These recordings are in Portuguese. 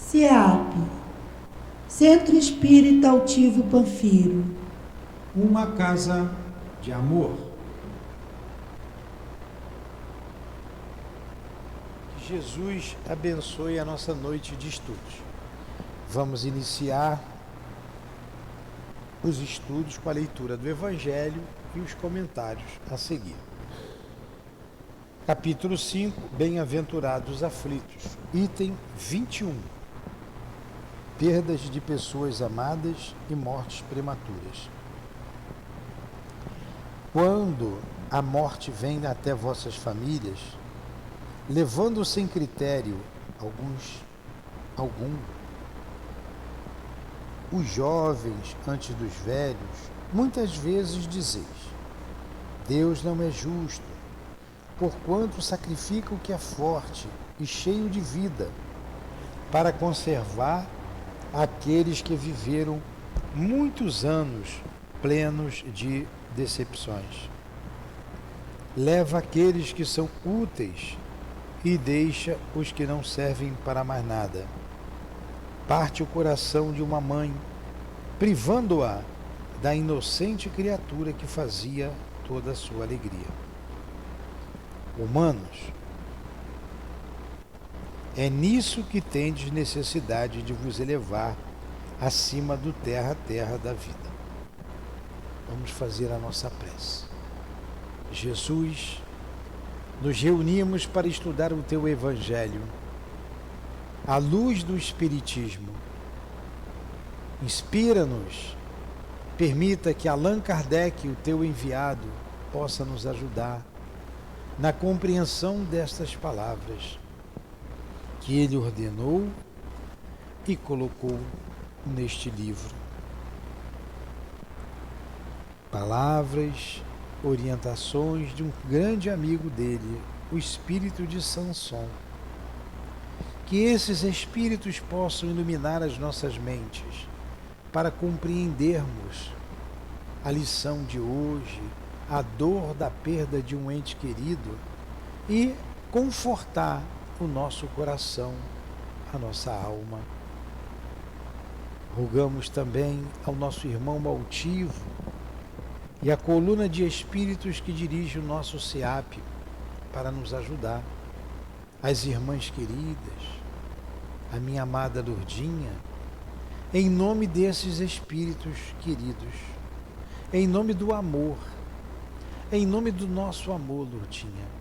CEAP, Centro Espírita Altivo Panfiro. Uma casa de amor. Que Jesus abençoe a nossa noite de estudos. Vamos iniciar os estudos com a leitura do Evangelho e os comentários a seguir. Capítulo 5, Bem-aventurados aflitos, item 21. Perdas de pessoas amadas e mortes prematuras. Quando a morte vem até vossas famílias, levando sem critério os jovens antes dos velhos, muitas vezes dizeis: Deus não é justo, porquanto sacrifica o que é forte e cheio de vida, para conservar aqueles que viveram muitos anos plenos de decepções. Leva aqueles que são úteis e deixa os que não servem para mais nada. Parte o coração de uma mãe, privando-a da inocente criatura que fazia toda a sua alegria. Humanos, é nisso que tendes necessidade de vos elevar acima do terra a terra da vida. Vamos fazer a nossa prece. Jesus, nos reunimos para estudar o Teu Evangelho, à luz do Espiritismo. Inspira-nos, permita que Allan Kardec, o Teu enviado, possa nos ajudar na compreensão destas palavras que ele ordenou e colocou neste livro. Palavras, orientações de um grande amigo dele, o espírito de Samson. Que esses espíritos possam iluminar as nossas mentes para compreendermos a lição de hoje, a dor da perda de um ente querido e confortar o nosso coração, a nossa alma. Rogamos também ao nosso irmão altivo e à coluna de espíritos que dirige o nosso CEAP para nos ajudar, as irmãs queridas, a minha amada Lourdinha, em nome desses espíritos queridos, em nome do amor, em nome do nosso amor, Lourdinha,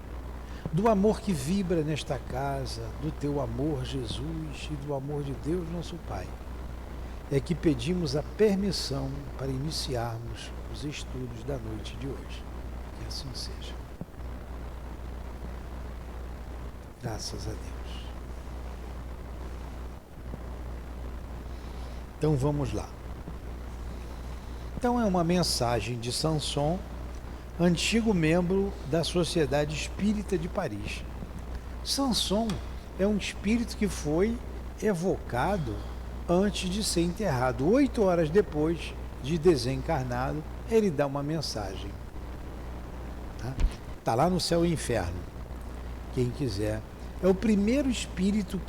do amor que vibra nesta casa, do Teu amor, Jesus, e do amor de Deus, nosso Pai, é que pedimos a permissão para iniciarmos os estudos da noite de hoje. Que assim seja. Graças a Deus. Então vamos lá. Então é uma mensagem de Samson, antigo membro da Sociedade Espírita de Paris. Samson é um espírito que foi evocado antes de ser enterrado. 8 horas depois de desencarnado, ele dá uma mensagem. Está lá no Céu e Inferno, quem quiser. É o primeiro espírito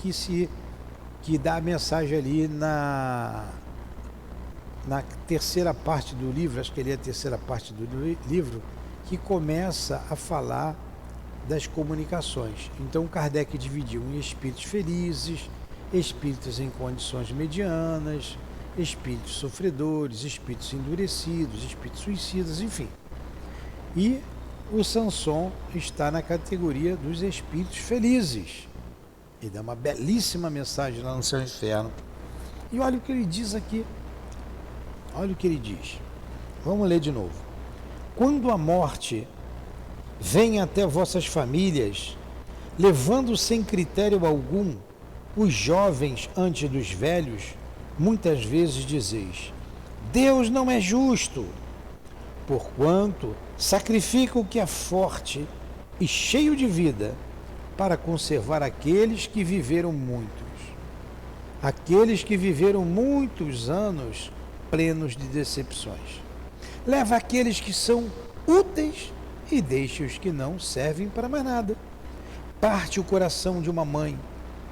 que dá a mensagem ali na terceira parte do livro, acho que ele é a terceira parte do livro, que começa a falar das comunicações. Então Kardec dividiu em espíritos felizes, espíritos em condições medianas, espíritos sofredores, espíritos endurecidos, espíritos suicidas, enfim. E o Samson está na categoria dos espíritos felizes. Ele dá uma belíssima mensagem lá no Céu e Inferno. E olha o que ele diz aqui. Olha o que ele diz. Vamos ler de novo. Quando a morte vem até vossas famílias, levando sem critério algum os jovens antes dos velhos, muitas vezes dizeis: Deus não é justo, porquanto sacrifica o que é forte e cheio de vida, para conservar aqueles que viveram muitos anos plenos de decepções. Leva aqueles que são úteis e deixa os que não servem para mais nada. Parte o coração de uma mãe,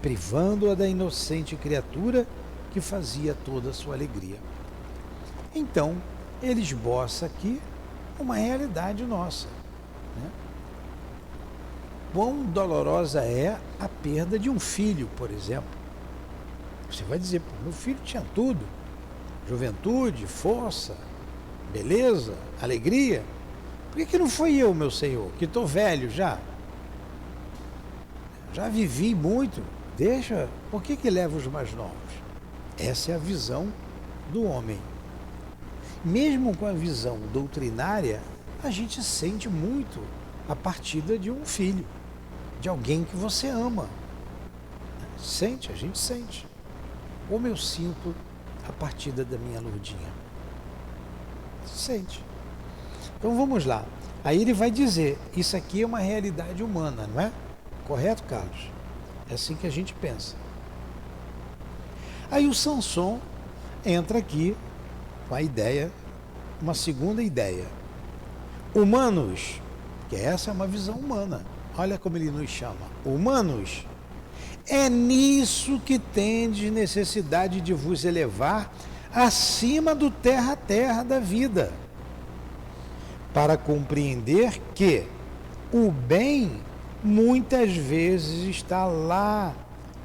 privando-a da inocente criatura que fazia toda a sua alegria. Então, ele esboça aqui uma realidade nossa, né? Quão dolorosa é a perda de um filho, por exemplo. Você vai dizer, pô, meu filho tinha tudo, juventude, força, beleza, alegria. Por que não foi eu, meu Senhor, que estou velho já? Já vivi muito, deixa, por que leva os mais novos? Essa é a visão do homem. Mesmo com a visão doutrinária, a gente sente muito a partida de um filho, de alguém que você ama. Sente, a gente sente. Como eu sinto a partida da minha Lourdinha. Sente. Então vamos lá. Aí ele vai dizer, isso aqui é uma realidade humana, não é? Correto, Carlos? É assim que a gente pensa. Aí o Samson entra aqui com a ideia, uma segunda ideia. Humanos, que essa é uma visão humana. Olha como ele nos chama. Humanos, é nisso que tendes necessidade de vos elevar acima do terra a terra da vida, para compreender que o bem muitas vezes está lá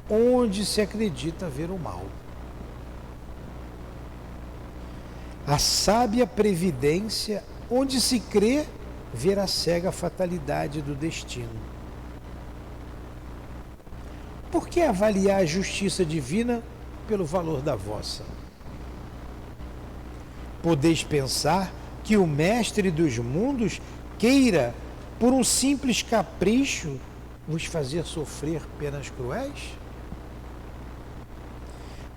onde se acredita ver o mal. A sábia previdência onde se crê ver a cega fatalidade do destino. Por que avaliar a justiça divina pelo valor da vossa? Podeis pensar que o mestre dos mundos queira, por um simples capricho, vos fazer sofrer penas cruéis?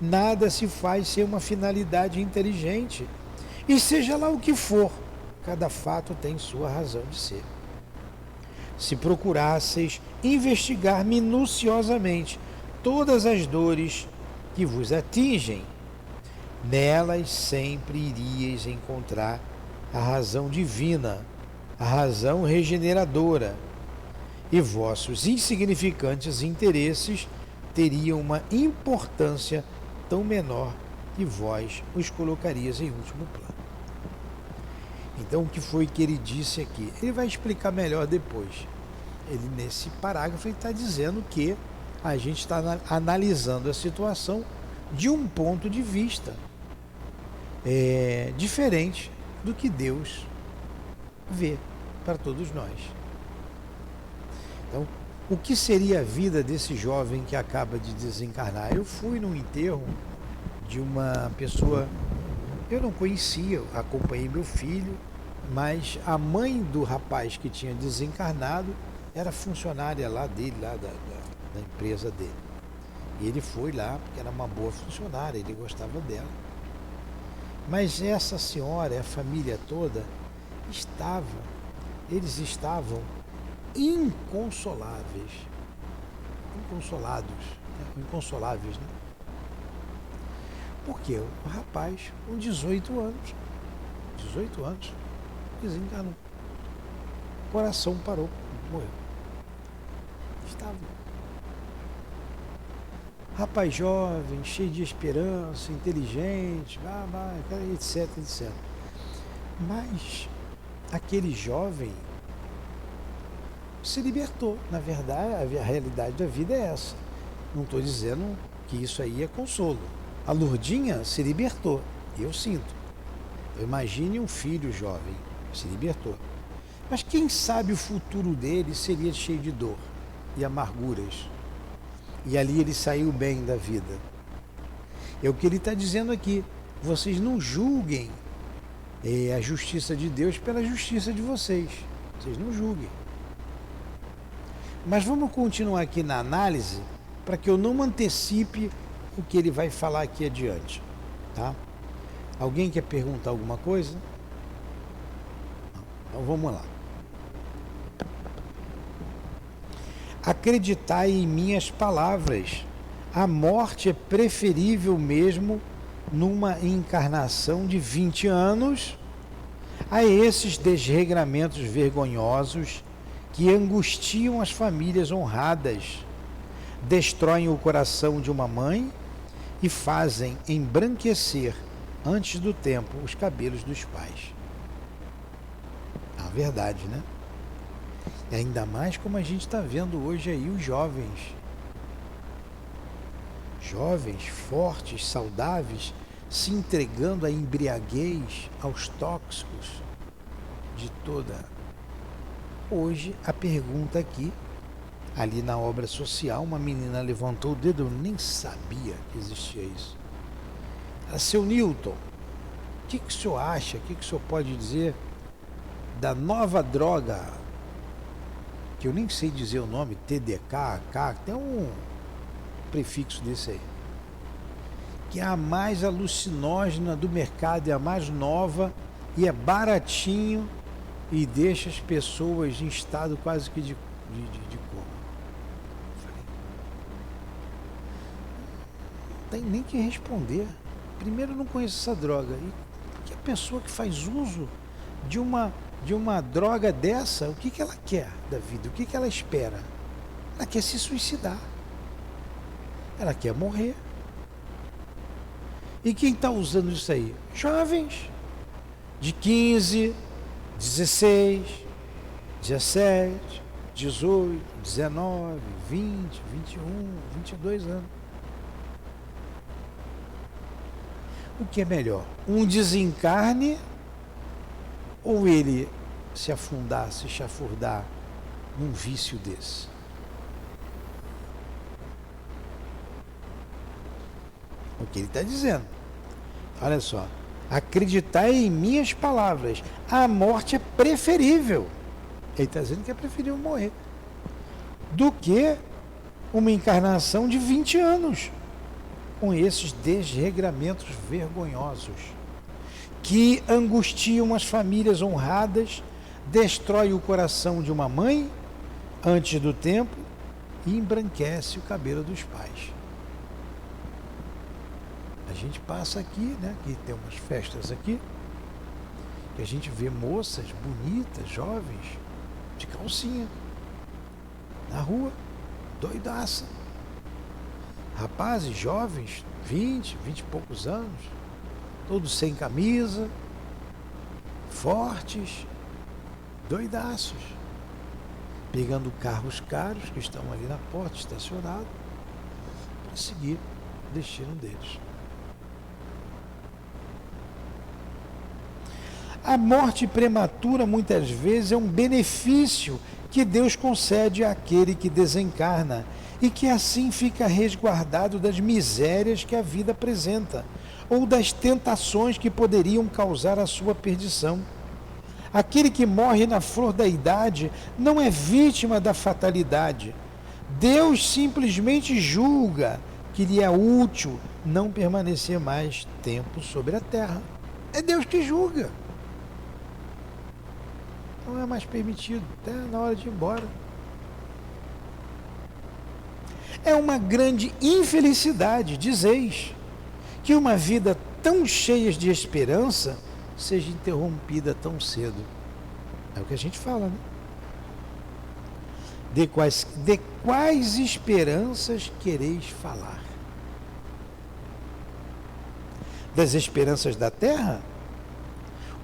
Nada se faz sem uma finalidade inteligente, e seja lá o que for, cada fato tem sua razão de ser. Se procurasseis investigar minuciosamente todas as dores que vos atingem, nelas sempre iríeis encontrar a razão divina, a razão regeneradora, e vossos insignificantes interesses teriam uma importância tão menor que vós os colocarias em último plano. Então, o que foi que ele disse aqui? Ele vai explicar melhor depois. Ele, nesse parágrafo, está dizendo que a gente está analisando a situação de um ponto de vista diferente do que Deus vê para todos nós. Então, o que seria a vida desse jovem que acaba de desencarnar? Eu fui num enterro de uma pessoa, eu não conhecia, acompanhei meu filho, mas a mãe do rapaz que tinha desencarnado era funcionária lá dele, lá da empresa dele. E ele foi lá porque era uma boa funcionária, ele gostava dela. Mas essa senhora, a família toda, eles estavam inconsoláveis, inconsoláveis, né? Porque o rapaz, com 18 anos, desencarnou. O coração parou, morreu. Estava. Rapaz jovem, cheio de esperança, inteligente, etc, etc. Mas aquele jovem se libertou. Na verdade, a realidade da vida é essa. Não estou dizendo que isso aí é consolo. A Lourdinha se libertou, eu sinto. Imagine um filho jovem, se libertou. Mas quem sabe o futuro dele seria cheio de dor e amarguras. E ali ele saiu bem da vida. É o que ele está dizendo aqui. Vocês não julguem a justiça de Deus pela justiça de vocês. Vocês não julguem. Mas vamos continuar aqui na análise para que eu não antecipe o que ele vai falar aqui adiante. Tá? Alguém quer perguntar alguma coisa? Não. Então vamos lá. Acreditai em minhas palavras. A morte é preferível mesmo numa encarnação de 20 anos a esses desregramentos vergonhosos que angustiam as famílias honradas, destroem o coração de uma mãe e fazem embranquecer antes do tempo os cabelos dos pais. É uma verdade, né? E ainda mais como a gente está vendo hoje aí os jovens. Jovens, fortes, saudáveis, se entregando à embriaguez, aos tóxicos de toda. Hoje, a pergunta aqui, ali na obra social, uma menina levantou o dedo, eu nem sabia que existia isso. Ela, seu Newton, o que o senhor acha, o que o senhor pode dizer da nova droga, que eu nem sei dizer o nome, TDK, K, tem um prefixo desse aí, que é a mais alucinógena do mercado, é a mais nova e é baratinho e deixa as pessoas em estado quase que de coma. Falei, não tem nem que responder. Primeiro, eu não conheço essa droga. E que a pessoa que faz uso de uma droga dessa, o que ela quer da vida? O que ela espera? Ela quer se suicidar. Ela quer morrer. E quem está usando isso aí? Jovens de 15, 16, 17, 18, 19, 20, 21, 22 anos. O que é melhor? Um desencarne ou ele se afundar, se chafurdar num vício desse? O que ele está dizendo? Olha só. Acreditar em minhas palavras. A morte é preferível. Ele está dizendo que é preferível morrer do que uma encarnação de 20 anos com esses desregramentos vergonhosos que angustiam as famílias honradas, destrói o coração de uma mãe antes do tempo e embranquece o cabelo dos pais. A gente passa aqui, né? Que tem umas festas aqui, que a gente vê moças bonitas, jovens, de calcinha, na rua, doidaça. Rapazes jovens, 20 e poucos anos, todos sem camisa, fortes, doidaços, pegando carros caros que estão ali na porta, estacionados, para seguir o destino deles. A morte prematura, muitas vezes, é um benefício que Deus concede àquele que desencarna e que assim fica resguardado das misérias que a vida apresenta ou das tentações que poderiam causar a sua perdição. Aquele que morre na flor da idade não é vítima da fatalidade. Deus simplesmente julga que lhe é útil não permanecer mais tempo sobre a terra. É Deus que julga. Não é mais permitido, até na hora de ir embora. É uma grande infelicidade, dizeis, que uma vida tão cheia de esperança seja interrompida tão cedo. É o que a gente fala, né? De quais esperanças quereis falar? Das esperanças da terra?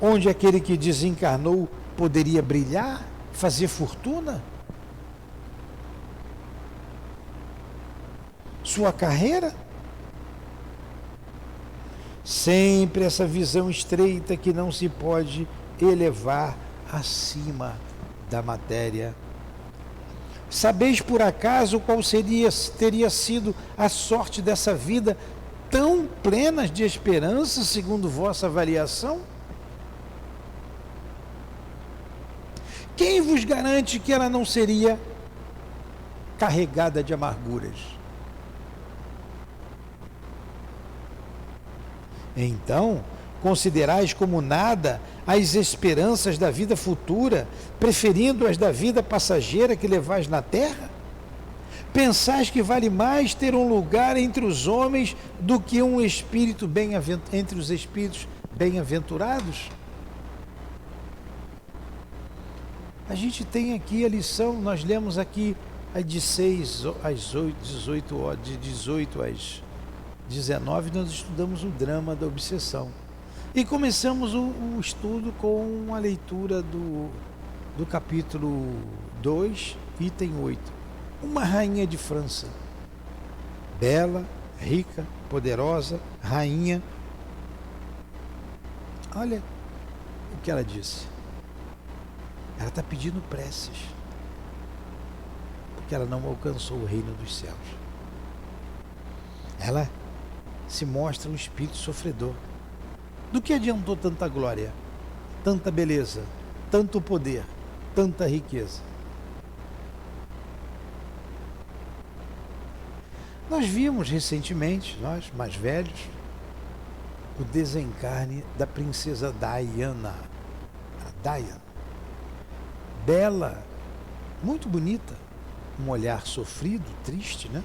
Onde aquele que desencarnou poderia brilhar, fazer fortuna? Sua carreira? Sempre essa visão estreita que não se pode elevar acima da matéria. Sabeis por acaso qual teria sido a sorte dessa vida tão plena de esperança, segundo vossa avaliação? Quem vos garante que ela não seria carregada de amarguras? Então, considerais como nada as esperanças da vida futura, preferindo as da vida passageira que levais na terra? Pensais que vale mais ter um lugar entre os homens do que um espírito entre os espíritos bem-aventurados? A gente tem aqui a lição, nós lemos aqui Aí de 6 às 8, 18 horas, de 18 às 19, nós estudamos o drama da obsessão. E começamos o estudo com a leitura do capítulo 2, item 8. Uma rainha de França, bela, rica, poderosa, rainha. Olha o que ela disse. Ela está pedindo preces, porque ela não alcançou o reino dos céus. Ela se mostra um espírito sofredor. Do que adiantou tanta glória, tanta beleza, tanto poder, tanta riqueza? Nós vimos recentemente, nós mais velhos, o desencarne da princesa Diana. A Diana. Bela, muito bonita, um olhar sofrido, triste, né?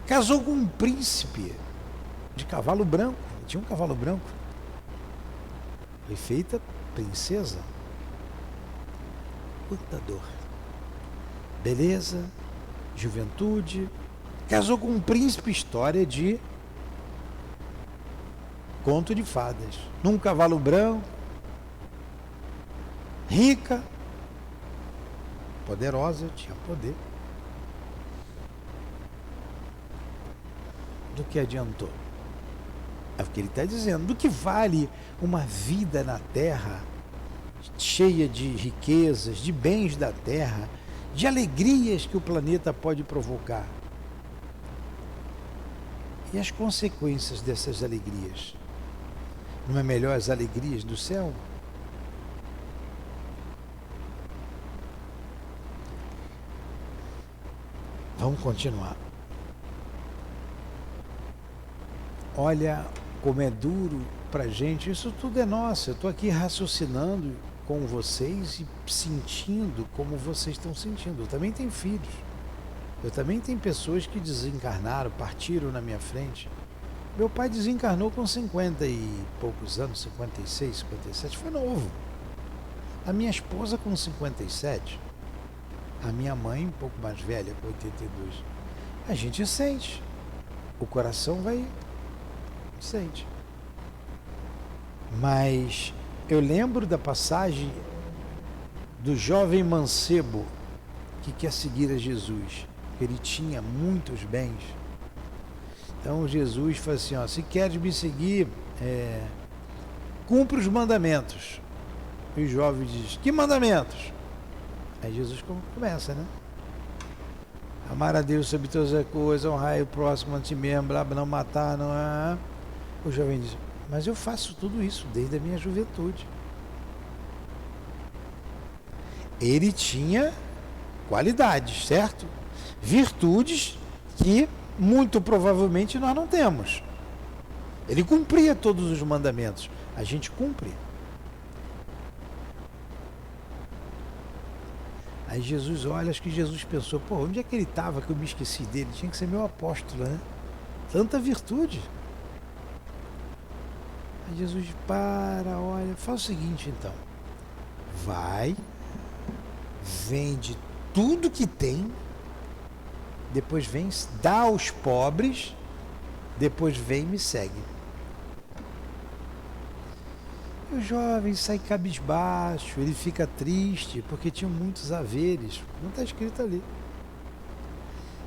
Casou com um príncipe de cavalo branco. Tinha um cavalo branco. Foi feita princesa. Quanta dor. Beleza, juventude. Casou com um príncipe, história de conto de fadas. Num cavalo branco. Rica. Poderosa, tinha poder. Do que adiantou? É o que ele está dizendo. Do que vale uma vida na Terra cheia de riquezas, de bens da Terra, de alegrias que o planeta pode provocar? E as consequências dessas alegrias? Não é melhor as alegrias do céu? Vamos continuar. Olha como é duro para a gente. Isso tudo é nosso. Eu estou aqui raciocinando com vocês e sentindo como vocês estão sentindo. Eu também tenho filhos. Eu também tenho pessoas que desencarnaram, partiram na minha frente. Meu pai desencarnou com 50 e poucos anos, 56, 57, foi novo. A minha esposa com 57. A minha mãe, um pouco mais velha, com 82. A gente sente. O coração vai... sente. Mas eu lembro da passagem do jovem mancebo que quer seguir a Jesus. Ele tinha muitos bens. Então Jesus fala assim, ó, se queres me seguir, cumpre os mandamentos. E o jovem diz, que mandamentos? Aí Jesus começa, né? Amar a Deus sobre todas as coisas, honrar o próximo a ti mesmo, blá, blá, não matar, não é... O jovem diz, mas eu faço tudo isso desde a minha juventude. Ele tinha qualidades, certo? Virtudes que muito provavelmente nós não temos. Ele cumpria todos os mandamentos. A gente cumpre. Aí Jesus olha, acho que Jesus pensou, pô, onde é que ele estava que eu me esqueci dele? Tinha que ser meu apóstolo, né? Tanta virtude. Aí Jesus olha, faz o seguinte então. Vai, vende tudo que tem, depois vem, dá aos pobres, depois vem e me segue. E o jovem sai cabisbaixo, ele fica triste, porque tinha muitos haveres, não está escrito ali.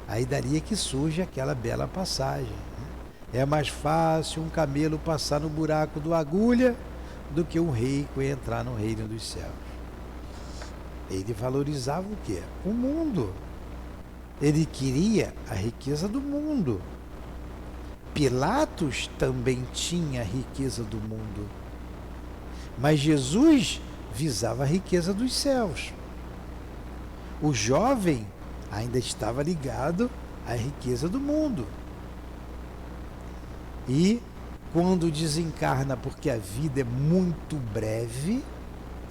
Aí daria que surge aquela bela passagem. É mais fácil um camelo passar no buraco do agulha do que um rico entrar no reino dos céus. Ele valorizava o quê? O mundo. Ele queria a riqueza do mundo. Pilatos também tinha a riqueza do mundo. Mas Jesus visava a riqueza dos céus. O jovem ainda estava ligado à riqueza do mundo. E quando desencarna, porque a vida é muito breve,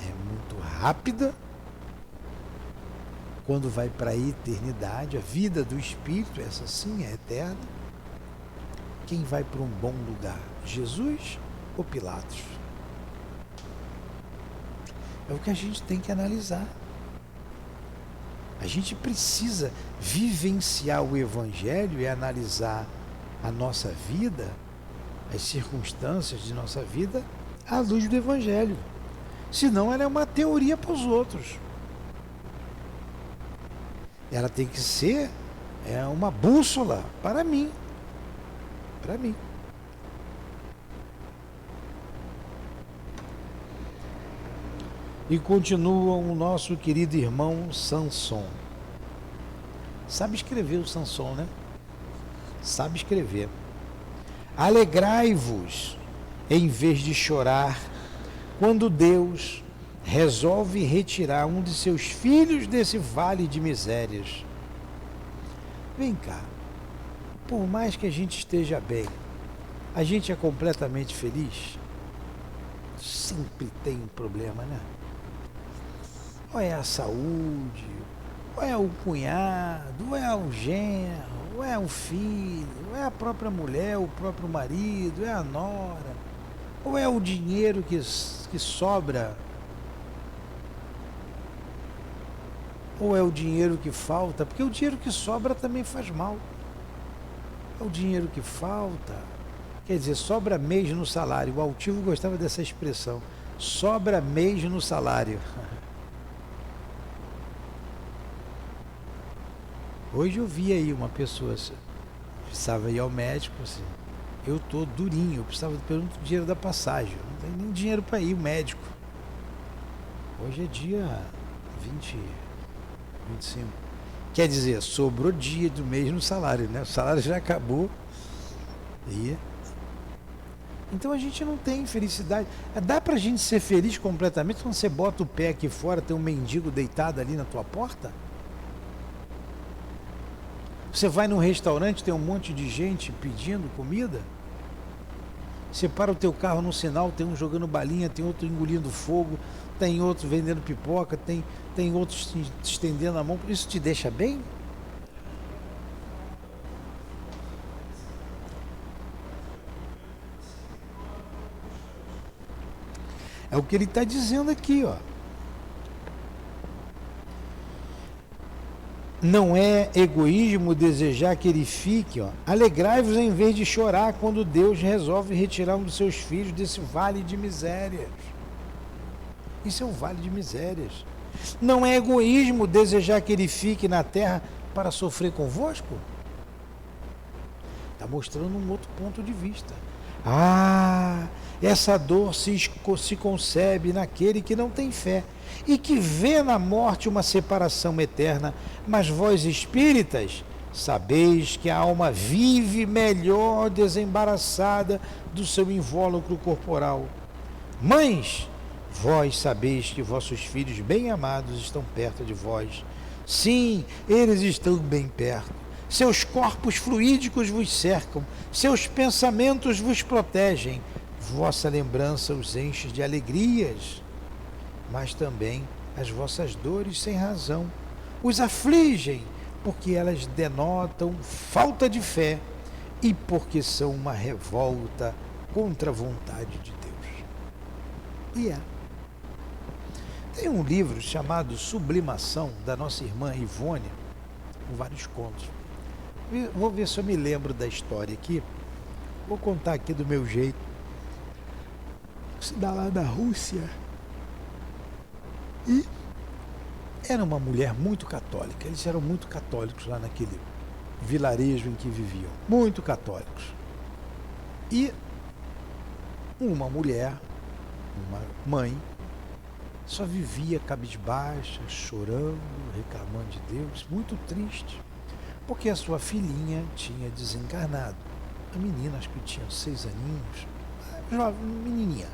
é muito rápida, quando vai para a eternidade, a vida do espírito, essa sim é eterna, quem vai para um bom lugar? Jesus ou Pilatos? É o que a gente tem que analisar. A gente precisa vivenciar o Evangelho e analisar a nossa vida, as circunstâncias de nossa vida, à luz do Evangelho. Senão ela é uma teoria para os outros. Ela tem que ser uma bússola para mim. Para mim. E continua o nosso querido irmão Samson. Sabe escrever o Samson, né? Sabe escrever. Alegrai-vos em vez de chorar quando Deus resolve retirar um de seus filhos desse vale de misérias. Vem cá, por mais que a gente esteja bem, a gente é completamente feliz? Sempre tem um problema, né? Ou é a saúde, ou é o cunhado, ou é o genro, ou é o filho, ou é a própria mulher, o próprio marido, é a nora, ou é o dinheiro que sobra, ou é o dinheiro que falta, porque o dinheiro que sobra também faz mal. É o dinheiro que falta, quer dizer, sobra mês no salário. O altivo gostava dessa expressão, sobra mês no salário. Hoje eu vi aí uma pessoa, precisava ir ao médico, assim, eu tô durinho, eu precisava do dinheiro da passagem, não tem nem dinheiro para ir, o médico. Hoje é dia 20, 25. Quer dizer, sobrou dia do mês no salário, né? O salário já acabou. Então a gente não tem felicidade. Dá pra gente ser feliz completamente quando você bota o pé aqui fora, tem um mendigo deitado ali na tua porta? Você vai num restaurante, tem um monte de gente pedindo comida? Você para o teu carro no sinal, tem um jogando balinha, tem outro engolindo fogo, tem outro vendendo pipoca, tem outros te estendendo a mão. Isso te deixa bem? É o que ele está dizendo aqui, ó. Não é egoísmo desejar que ele fique, ó. Alegrai-vos em vez de chorar quando Deus resolve retirar um dos seus filhos desse vale de misérias. Isso é um vale de misérias. Não é egoísmo desejar que ele fique na terra para sofrer convosco? Está mostrando um outro ponto de vista. Essa dor se concebe naquele que não tem fé e que vê na morte uma separação eterna. Mas vós, espíritas, sabeis que a alma vive melhor desembaraçada do seu invólucro corporal. Mães, vós sabeis que vossos filhos bem-amados estão perto de vós. Sim, eles estão bem perto. Seus corpos fluídicos vos cercam, seus pensamentos vos protegem. Vossa lembrança os enche de alegrias, mas também as vossas dores sem razão os afligem, porque elas denotam falta de fé e porque são uma revolta contra a vontade de Deus. Tem um livro chamado Sublimação, da nossa irmã Ivone, com vários contos. Vou ver se eu me lembro da história aqui. Vou contar aqui do meu jeito. Se dá lá da Rússia. E era uma mulher muito católica. Eles eram muito católicos lá naquele vilarejo em que viviam. Muito católicos. E uma mulher, uma mãe, só vivia cabisbaixa, chorando, reclamando de Deus, muito triste, porque a sua filhinha tinha desencarnado. A menina, acho que tinha 6 aninhos, jovem, menininha,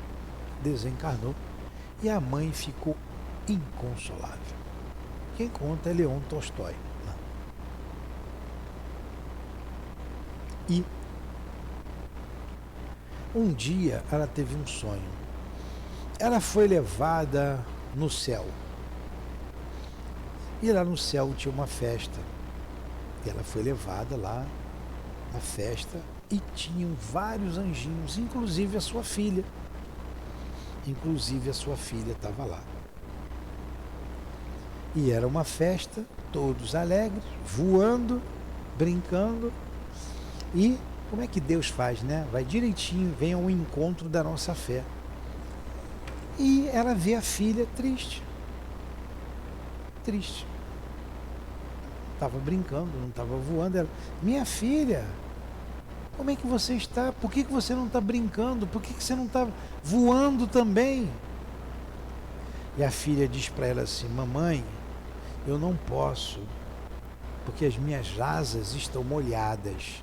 desencarnou e a mãe ficou inconsolável. Quem conta é Leon Tolstói. E um dia ela teve um sonho. Ela foi levada no céu. E lá no céu tinha uma festa. E ela foi levada lá na festa e tinham vários anjinhos, inclusive a sua filha. Inclusive a sua filha estava lá. E era uma festa todos alegres, voando, brincando. E como é que Deus faz, né? Vai direitinho, vem ao encontro da nossa fé. E ela vê a filha triste. Triste. Estava brincando, não estava voando. Ela, minha filha, como é que você está? Por que você não está brincando? Por que você não está voando também? E a filha diz para ela assim, mamãe, eu não posso, porque as minhas asas estão molhadas.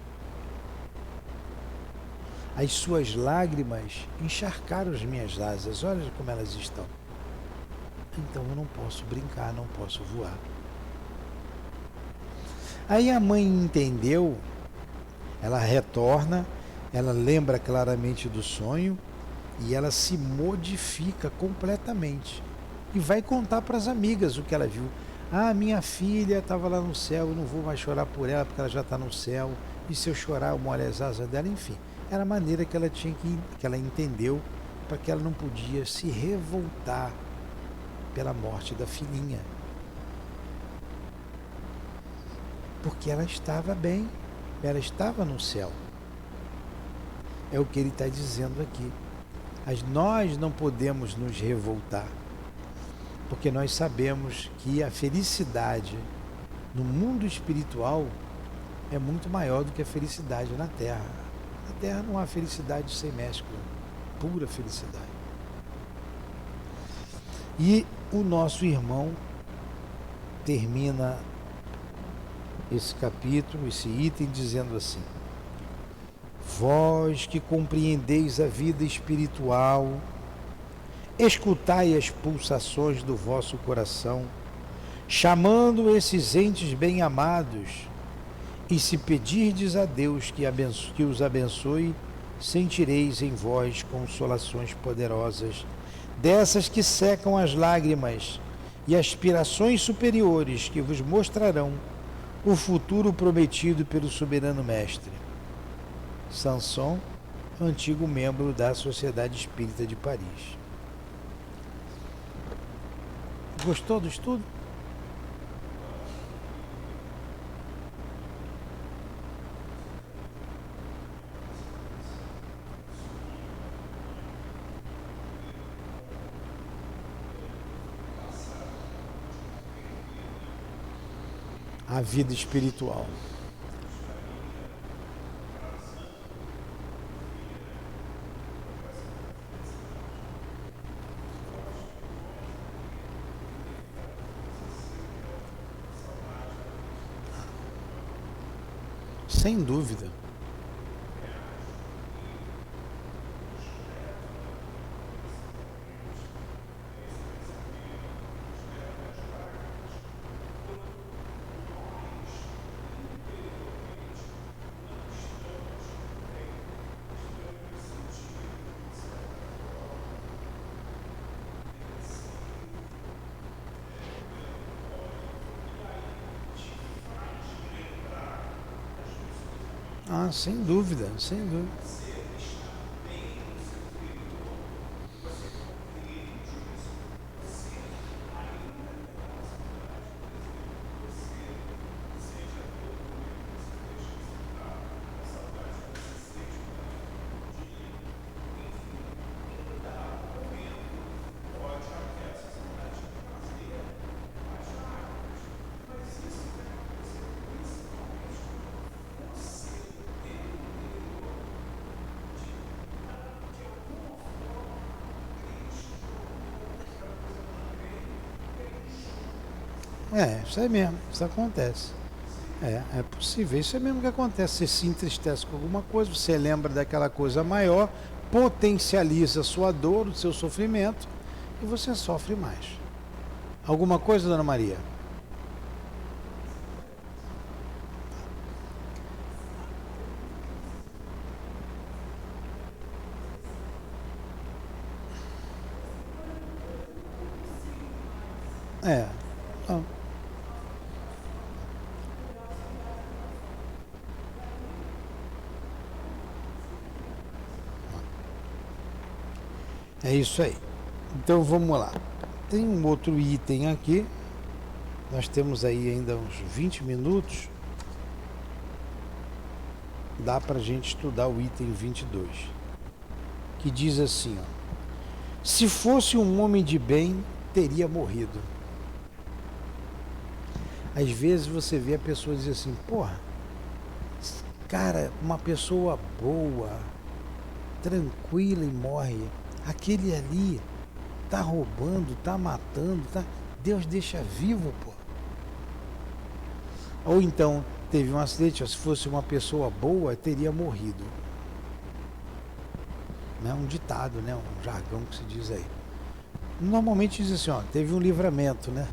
As suas lágrimas encharcaram as minhas asas, olha como elas estão. Então eu não posso brincar, não posso voar. Aí a mãe entendeu, ela retorna, ela lembra claramente do sonho e ela se modifica completamente. E vai contar para as amigas o que ela viu. Ah, minha filha estava lá no céu, eu não vou mais chorar por ela porque ela já está no céu. E se eu chorar, eu molho as asas dela, enfim. Era a maneira que ela que ela entendeu para que ela não podia se revoltar pela morte da filhinha. Porque ela estava bem, ela estava no céu. É o que ele está dizendo aqui. Mas nós não podemos nos revoltar, porque nós sabemos que a felicidade no mundo espiritual é muito maior do que a felicidade na Terra. Na Terra não há felicidade sem mescla, pura felicidade. E o nosso irmão termina esse capítulo, esse item, dizendo assim: vós que compreendeis a vida espiritual, escutai as pulsações do vosso coração, chamando esses entes bem-amados, e se pedirdes a Deus que os abençoe, sentireis em vós consolações poderosas, dessas que secam as lágrimas e aspirações superiores que vos mostrarão o futuro prometido pelo soberano mestre. Sanson, antigo membro da Sociedade Espírita de Paris. Gostou do estudo? A vida espiritual. Sem dúvida. Ah, sem dúvida, sem dúvida. É, isso é mesmo, isso acontece. É possível, isso é mesmo que acontece. Você se entristece com alguma coisa, você lembra daquela coisa maior, potencializa a sua dor, o seu sofrimento, e você sofre mais. Alguma coisa, Dona Maria? É. Não. É isso aí. Então vamos lá. Tem um outro item aqui Nós temos aí ainda uns 20 minutos. Dá para a gente estudar o item 22, que diz assim, ó, se fosse um homem de bem, teria morrido. Às vezes você vê a pessoa dizer assim, porra, cara, uma pessoa boa, tranquila e morre. Aquele ali tá roubando, tá matando, tá... Deus deixa vivo, pô. Ou então, teve um acidente, ó, se fosse uma pessoa boa, teria morrido. Né? Um ditado, né? Um jargão que se diz aí. Normalmente diz assim, ó, teve um livramento, né?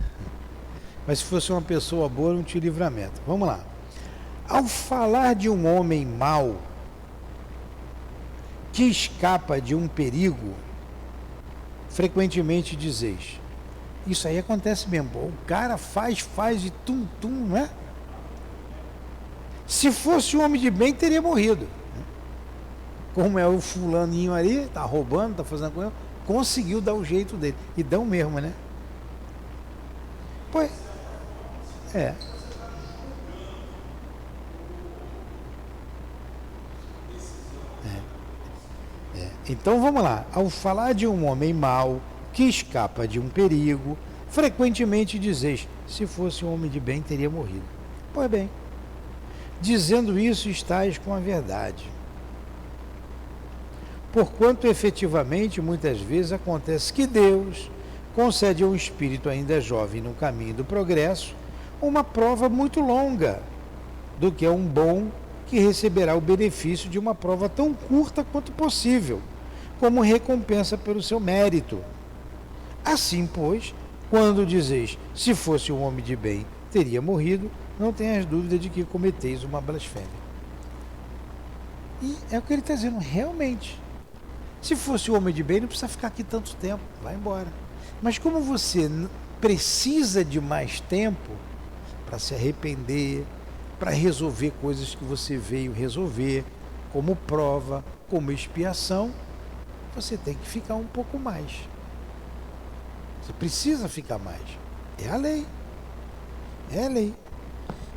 Mas se fosse uma pessoa boa, não tinha livramento. Vamos lá. Ao falar de um homem mau que escapa de um perigo, frequentemente dizeis, isso aí acontece mesmo, o cara faz e tum, não é? Se fosse um homem de bem, teria morrido. Como é o fulaninho ali, tá roubando, tá fazendo coisa, conseguiu dar o jeito dele. E dão mesmo, né? Pois, é. Então vamos lá. Ao falar de um homem mau que escapa de um perigo, frequentemente dizeis, se fosse um homem de bem, teria morrido. Pois bem, dizendo isso, estais com a verdade. Porquanto efetivamente, muitas vezes acontece que Deus concede a um espírito ainda jovem no caminho do progresso uma prova muito longa do que é um bom que receberá o benefício de uma prova tão curta quanto possível, como recompensa pelo seu mérito. Assim, pois, quando dizeis, se fosse um homem de bem, teria morrido, não tenhas dúvida de que cometeis uma blasfêmia. E é o que ele está dizendo, realmente. Se fosse um homem de bem, não precisa ficar aqui tanto tempo, vai embora. Mas como você precisa de mais tempo para se arrepender, para resolver coisas que você veio resolver, como prova, como expiação, você tem que ficar um pouco mais. Você precisa ficar mais. É a lei. É a lei.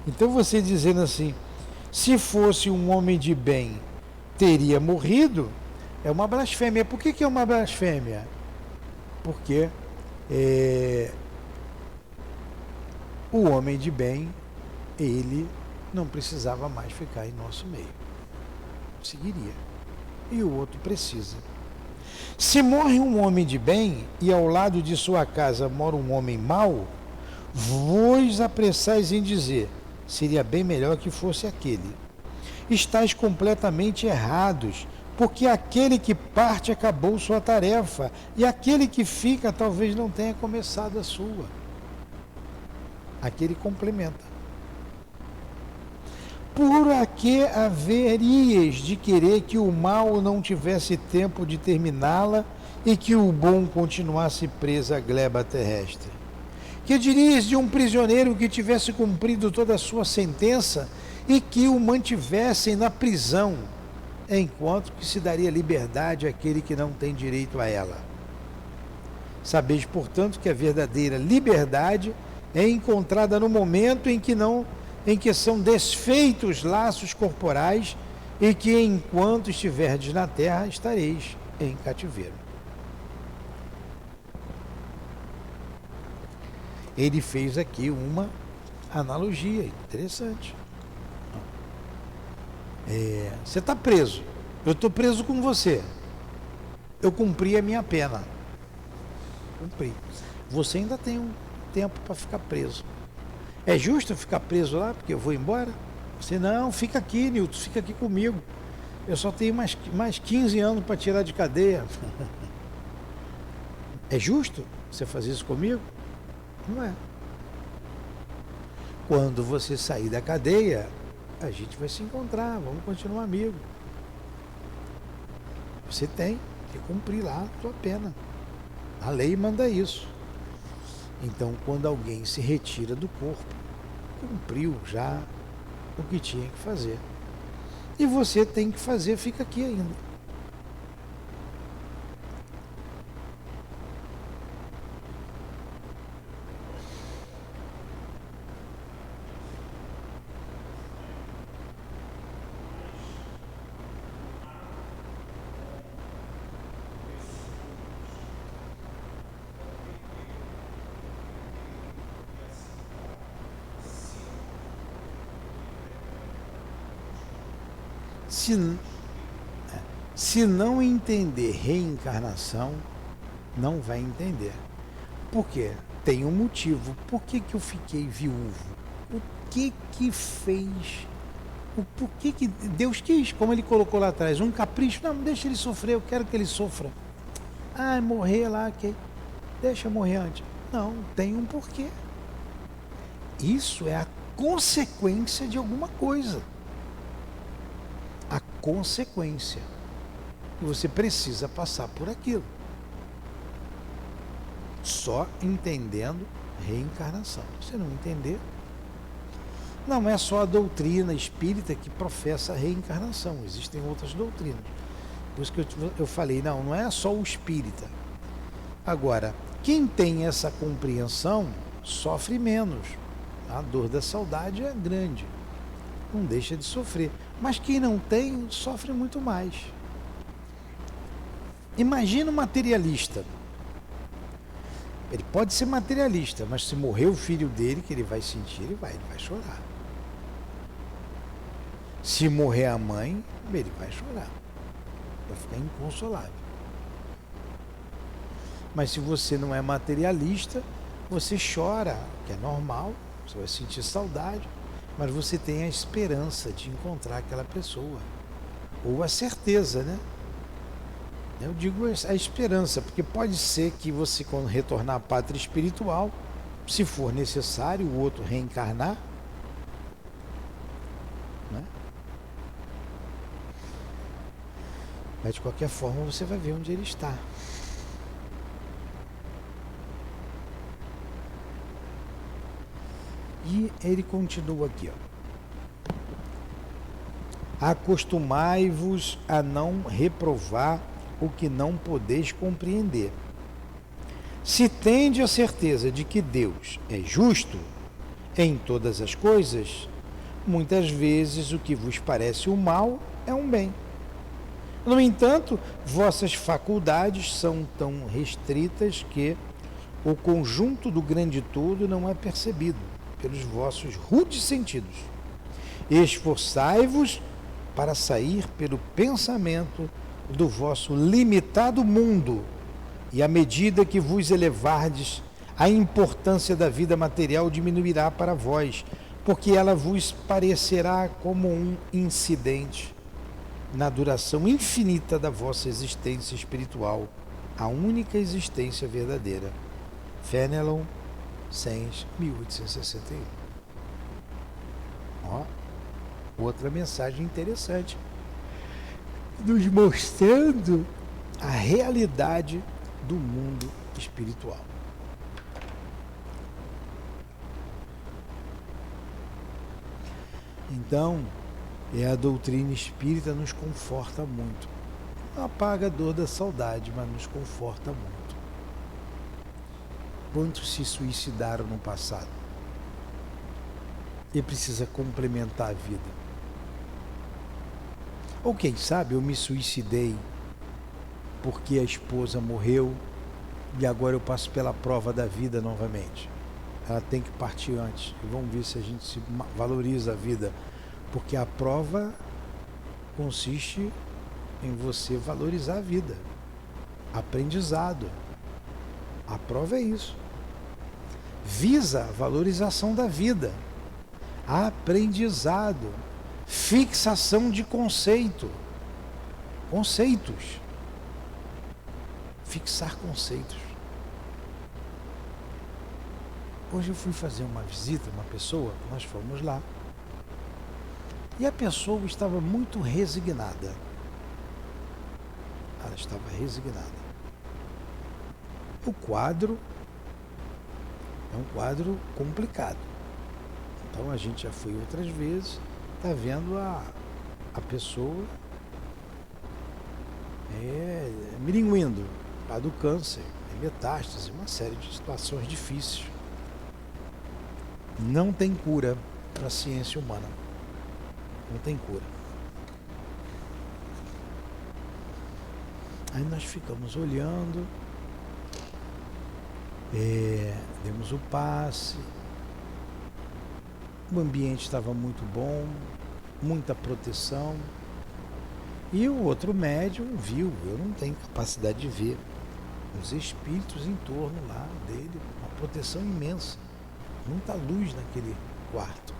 Então você dizendo assim, se fosse um homem de bem, teria morrido, é uma blasfêmia. Por que é uma blasfêmia? Porque o homem de bem, ele não precisava mais ficar em nosso meio. Seguiria. E o outro precisa. Se morre um homem de bem e ao lado de sua casa mora um homem mau, vos apressais em dizer, seria bem melhor que fosse aquele. Estais completamente errados, porque aquele que parte acabou sua tarefa e aquele que fica talvez não tenha começado a sua. Aquele complementa. Por que haverias de querer que o mal não tivesse tempo de terminá-la e que o bom continuasse preso à gleba terrestre? Que dirias de um prisioneiro que tivesse cumprido toda a sua sentença e que o mantivessem na prisão, enquanto que se daria liberdade àquele que não tem direito a ela? Sabeis, portanto, que a verdadeira liberdade é encontrada no momento em que são desfeitos laços corporais e que enquanto estiverdes na terra estareis em cativeiro. Ele fez aqui uma analogia interessante. Você está preso, eu estou preso com você, eu cumpri a minha pena, cumpri. Você ainda tem um tempo para ficar preso. É justo eu ficar preso lá porque eu vou embora? Você não, fica aqui, Nilton, fica aqui comigo. Eu só tenho mais 15 anos para tirar de cadeia. É justo você fazer isso comigo? Não é. Quando você sair da cadeia, a gente vai se encontrar, vamos continuar amigos. Você tem que cumprir lá a sua pena. A lei manda isso. Então, quando alguém se retira do corpo, cumpriu já o que tinha que fazer. E você tem que fazer, fica aqui ainda. Se não entender reencarnação, não vai entender. Por quê? Tem um motivo. Por que eu fiquei viúvo? O que fez? Por que Deus quis, como ele colocou lá atrás, um capricho? Não, deixa ele sofrer, eu quero que ele sofra. Ah, morrer lá, ok. Deixa morrer antes. Não, tem um porquê. Isso é a consequência de alguma coisa. A consequência. E você precisa passar por aquilo. Só entendendo reencarnação. Se não entender, não é só a doutrina espírita que professa a reencarnação. Existem outras doutrinas. Por isso que eu falei, não é só o espírita. Agora, quem tem essa compreensão sofre menos. A dor da saudade é grande. Não deixa de sofrer. Mas quem não tem, sofre muito mais. Imagina um materialista. Ele pode ser materialista, mas se morrer o filho dele, que ele vai sentir, ele vai chorar. Se morrer a mãe, ele vai chorar. Vai ficar inconsolável. Mas se você não é materialista, você chora, que é normal, você vai sentir saudade, mas você tem a esperança de encontrar aquela pessoa. Ou a certeza, né? Eu digo a esperança, porque pode ser que você, quando retornar à pátria espiritual, se for necessário, o outro reencarnar, né? Mas de qualquer forma você vai ver onde ele está. E ele continua aqui, ó. Acostumai-vos a não reprovar o que não podeis compreender. Se tende a certeza de que Deus é justo em todas as coisas, muitas vezes o que vos parece o mal é um bem. No entanto, vossas faculdades são tão restritas que o conjunto do grande todo não é percebido pelos vossos rudes sentidos. Esforçai-vos para sair pelo pensamento do vosso limitado mundo, e à medida que vos elevardes, a importância da vida material diminuirá para vós, porque ela vos parecerá como um incidente na duração infinita da vossa existência espiritual, a única existência verdadeira. Fenelon, Sens, 1861. Ó, outra mensagem interessante, nos mostrando a realidade do mundo espiritual. Então, a doutrina espírita nos conforta muito. Não apaga a dor da saudade, mas nos conforta muito. Quantos se suicidaram no passado? E precisa complementar a vida. Ou quem sabe eu me suicidei porque a esposa morreu e agora eu passo pela prova da vida novamente. Ela tem que partir antes. E vamos ver se a gente se valoriza a vida. Porque a prova consiste em você valorizar a vida. Aprendizado. A prova é isso. Visa a valorização da vida. Aprendizado. Fixação de conceito. Conceitos. Fixar conceitos. Hoje eu fui fazer uma visita a uma pessoa, nós fomos lá. E a pessoa estava muito resignada. Ela estava resignada. O quadro é um quadro complicado. Então a gente já foi outras vezes, está vendo a pessoa miringuindo, lá do câncer, metástase, uma série de situações difíceis. Não tem cura para a ciência humana. Não tem cura. Aí nós ficamos olhando, demos o passe, o ambiente estava muito bom, muita proteção, E o outro médium viu, eu não tenho capacidade de ver os espíritos em torno lá dele, uma proteção imensa, muita luz naquele quarto.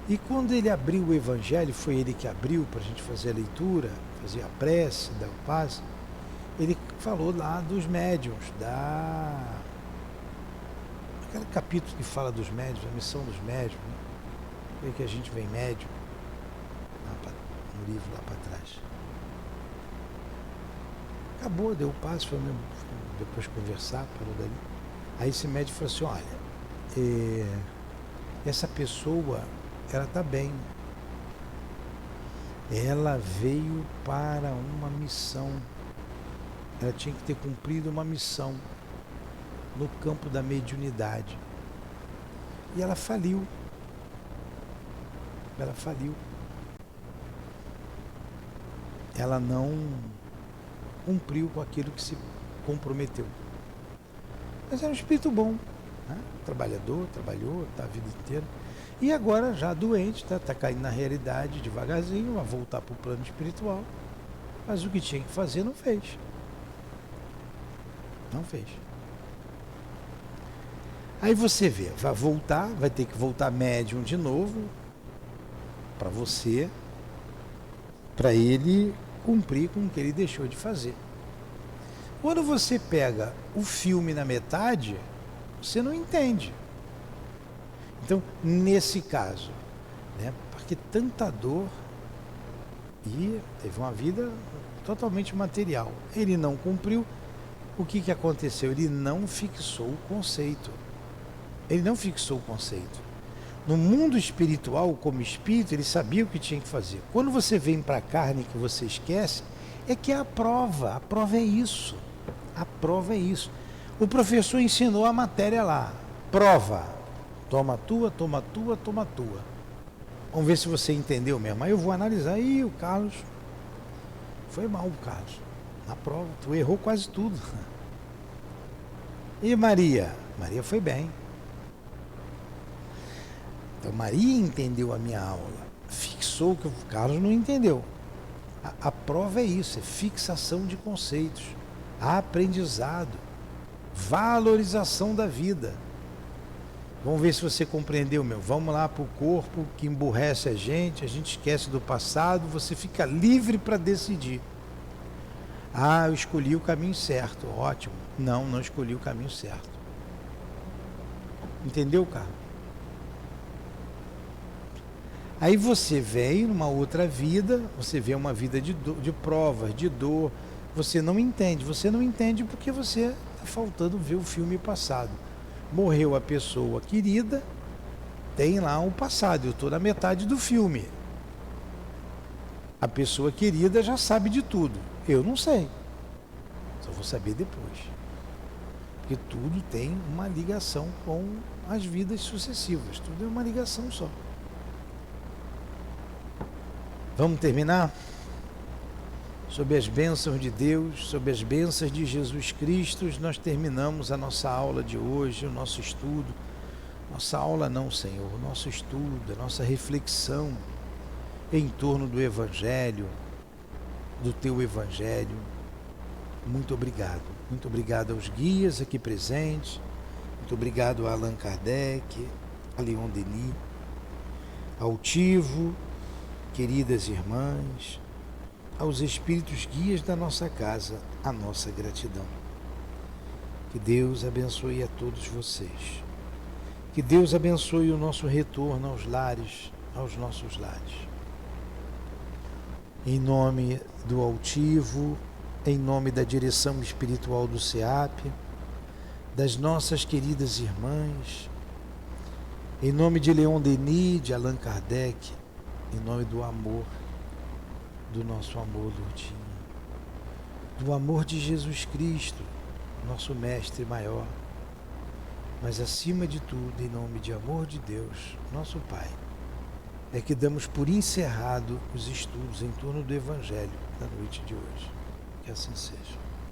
E quando ele abriu o Evangelho, foi ele que abriu para a gente fazer a leitura, fazer a prece, dar o passe, ele falou lá dos médiuns, aquele capítulo que fala dos médiuns, a missão dos médiuns, né? Foi que a gente vem médium, no livro lá para trás. Acabou, deu o passe, foi mesmo, depois conversar, parou dali. Aí esse médium falou assim, olha, essa pessoa, ela está bem. Ela veio para uma missão. Ela tinha que ter cumprido uma missão no campo da mediunidade. E ela faliu. Ela faliu. Ela não cumpriu com aquilo que se comprometeu. Mas era um espírito bom, né? Trabalhador, trabalhou, está a vida inteira. E agora, já doente, está caindo na realidade devagarzinho, vai voltar para o plano espiritual. Mas o que tinha que fazer, não fez. Não fez. Aí você vê, vai voltar, vai ter que voltar médium de novo, para você, para ele cumprir com o que ele deixou de fazer. Quando você pega o filme na metade, você não entende. Então, nesse caso, né, porque tanta dor e teve uma vida totalmente material. Ele não cumpriu. O que aconteceu? Ele não fixou o conceito. Ele não fixou o conceito. No mundo espiritual, como espírito, ele sabia o que tinha que fazer. Quando você vem para a carne que você esquece, é que é a prova. A prova é isso. A prova é isso. O professor ensinou a matéria lá. Prova. Toma tua, toma tua, toma tua. Vamos ver se você entendeu mesmo. Aí eu vou analisar. Ih, o Carlos... Foi mal o Carlos. Na prova, tu errou quase tudo. E Maria? Maria foi bem. Então Maria entendeu a minha aula. Fixou o que o Carlos não entendeu. A prova é isso, é fixação de conceitos. Aprendizado. Valorização da vida. Vamos ver se você compreendeu, meu. Vamos lá para o corpo que emburrece a gente esquece do passado, você fica livre para decidir. Ah, eu escolhi o caminho certo, ótimo. Não, não escolhi o caminho certo. Entendeu, cara? Aí você vem numa outra vida, você vê uma vida de provas, de dor, você não entende porque você está faltando ver o filme passado. Morreu a pessoa querida, tem lá um passado, eu estou na metade do filme. A pessoa querida já sabe de tudo, eu não sei, só vou saber depois. Porque tudo tem uma ligação com as vidas sucessivas, tudo é uma ligação só. Vamos terminar? Sob as bênçãos de Deus, sob as bênçãos de Jesus Cristo, nós terminamos a nossa aula de hoje, o nosso estudo. Nossa aula não, Senhor, o nosso estudo, a nossa reflexão em torno do Evangelho, do Teu Evangelho. Muito obrigado. Muito obrigado aos guias aqui presentes. Muito obrigado a Allan Kardec, a Leon Denis, ao Tivo, queridas irmãs, aos espíritos guias da nossa casa, a nossa gratidão. Que Deus abençoe a todos vocês. Que Deus abençoe o nosso retorno aos lares, aos nossos lares. Em nome do Altivo, em nome da direção espiritual do SEAP, das nossas queridas irmãs, em nome de Leon Denis, de Allan Kardec, em nome do amor, do nosso amor, Lourdinha, do amor de Jesus Cristo, nosso mestre maior, mas acima de tudo, em nome de amor de Deus, nosso Pai, é que damos por encerrado os estudos em torno do Evangelho da noite de hoje. Que assim seja.